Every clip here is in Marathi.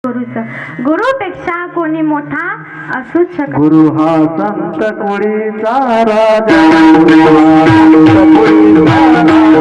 गुरुपेक्षा कोणी मोठा असूच शकत. गुरु हा संत कोळीचा राजा, गुरु हा संत कोळीचा राजा,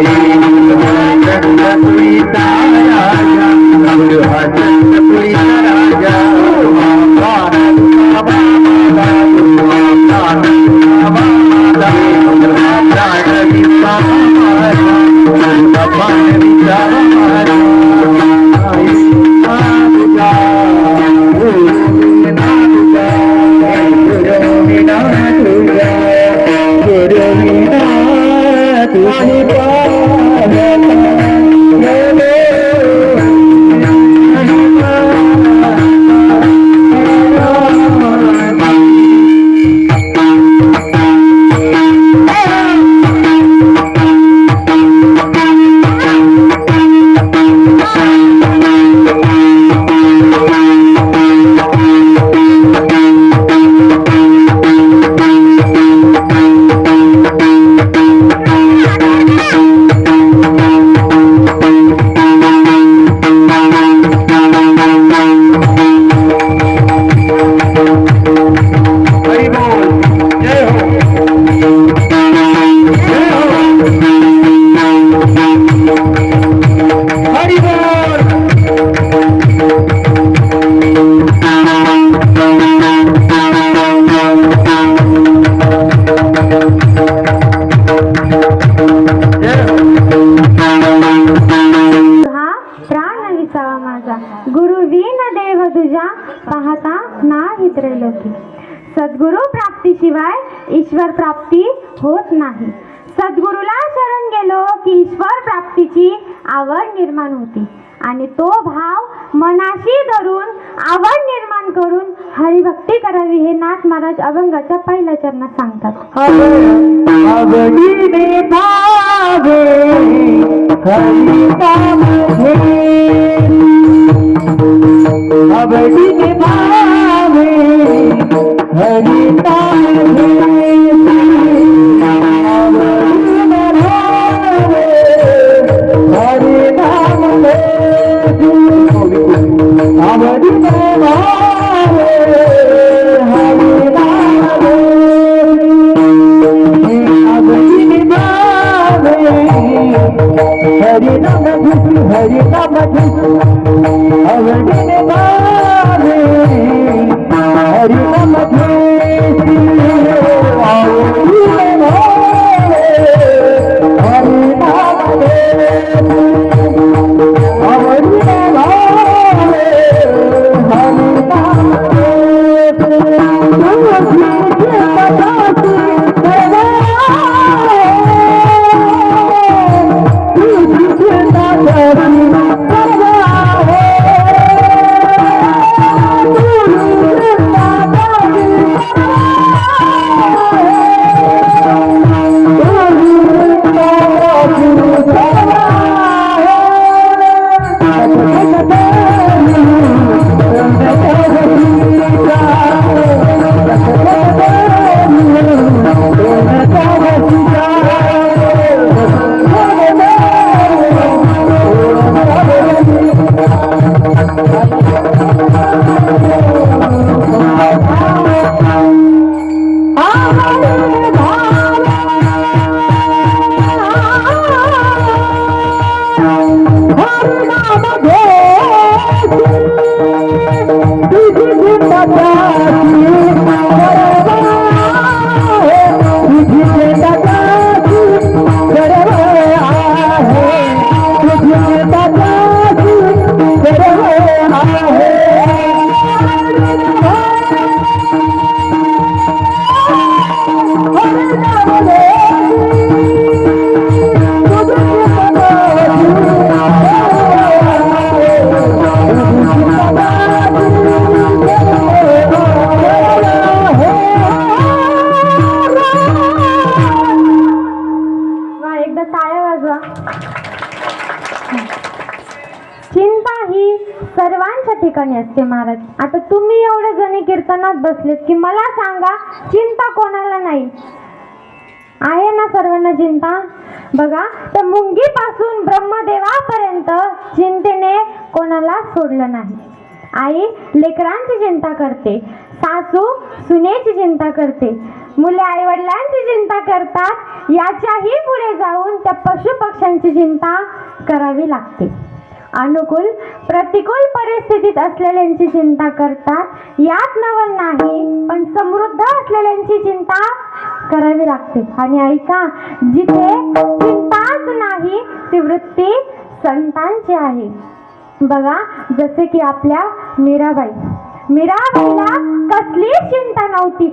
पाहता नाही त्रैलोकी. सद्गुरु प्राप्तीशिवाय ईश्वर प्राप्ती होत नाही. सद्गुरूला शरण गेलो की ईश्वर प्राप्तीची आवड निर्माण होती आणि तो भाव मनाशी धरून आवड निर्माण करून हरिभक्ती करावी हे नाथ महाराज अभंगाच्या पहिल्या चरणात सांगतात. आवडीने भावे हरी नाम हरी नाम आवडीने भावे हरी नाम आवडीने भावे हरी नाम हरी नाम आवडीने भावे हरी नाम चिंता ही सर्वांच्या ठिकाणी असते महाराज. आता तुम्ही एवढे जणी कीर्तनात बसलेत की मला सांगा चिंता कोणाला नाही आहे ना? सर्वांना चिंता. बघा त्या मुंगीपासून ब्रह्मदेवापर्यंत चिंतेने कोणाला सोडलं नाही. आई लेकरांची चिंता करते, सासू सुनेची चिंता करते, मुले आई वडिलांची चिंता करतात. याच्याही पुढे जाऊन त्या पशुपक्ष्यांची चिंता करावी लागते. अनुकूल प्रतिकूल परिस्थितीत असलेल्यांची चिंता करतात. यात नवल नाही, पण समृद्ध असलेल्यांची चिंता करावी लागते. आणि ऐका, जिथे चिंताच नाही ती वृत्ती संतांची आहे. बघा, जसे की आपल्या मीराबाईला कसलीच चिंता नव्हती.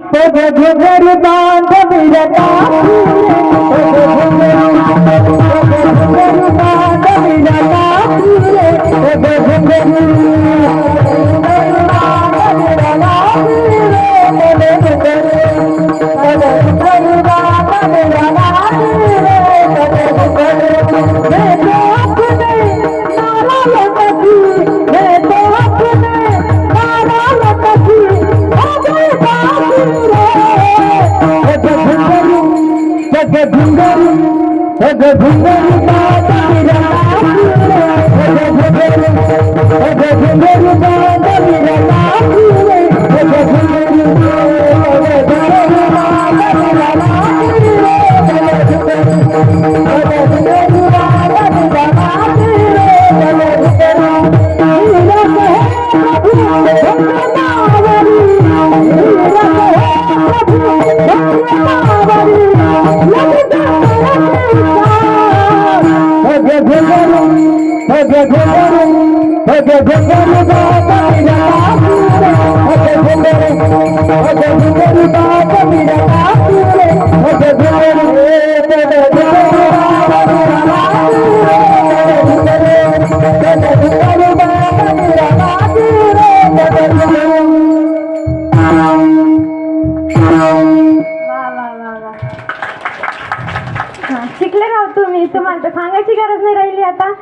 शिकले राव तुम्ही, तुम्हाला तर सांगायची गरज नाही राहिली आता.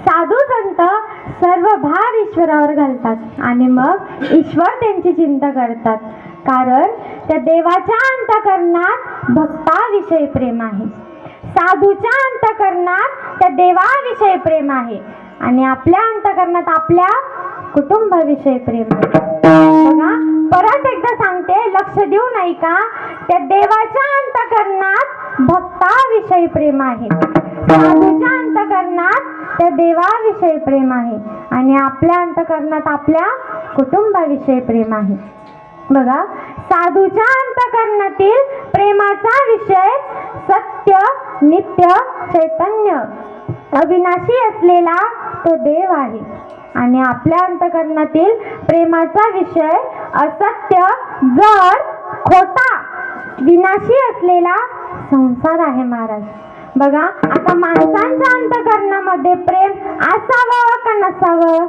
साधू संत सर्व भार ईश्वरावर घालतात आणि मग ईश्वर त्यांची चिंता करतात, कारण त्या देवाच्या अंतःकरणात भक्ताविषयी प्रेम आहे. साधूच्या अंतःकरणात त्या देवाविषयी प्रेम आहे आणि आपल्या अंतःकरणात आपल्या कुटुंबाविषयी प्रेम आहे. बघा, परत एकदा सांगते, लक्ष देऊ नाही का? त्या देवाच्या अंतःकरणात भक्ताविषयी प्रेम आहे, साधूच्या अंतःकरणात त्या देवाविषयी प्रेम आहे आणि आपल्या अंतःकरणात आपल्या कुटुंबाविषयी प्रेम आहे. बघा, साधूच्या अंतःकरणातील प्रेमाचा विषय सत्य, नित्य, चैतन्य, अविनाशी असलेला तो देव आहे आणि आपल्या अंतःकरणातील प्रेमाचा विषय असत्य, जड, खोटा, विनाशी असलेला संसार आहे महाराज. बघा, आता माणसांच्या अंतःकरणामध्ये प्रेम असावं का नसावं?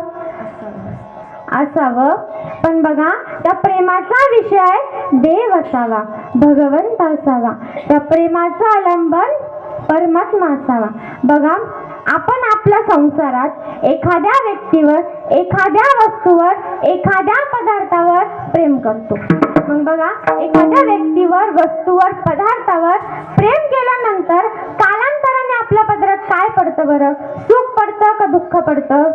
असावं, पण बघा, त्या प्रेमाचा विषय देव असावा, भगवंत असावा, त्या प्रेमाचं अवलंबन परमात्मा असावा. बघा, आपण आपल्या संसारात एखाद्या व्यक्तीवर, एखाद्या वस्तूवर, एखाद्या पदार्थावर प्रेम करतो. मग बघा, एखाद्या व्यक्तीवर, वस्तूवर, पदार्थावर प्रेम केल्यानंतर कालांतराने आपल्या पदरात काय पडतं बरं? सुख पडतं का दुःख पडतं?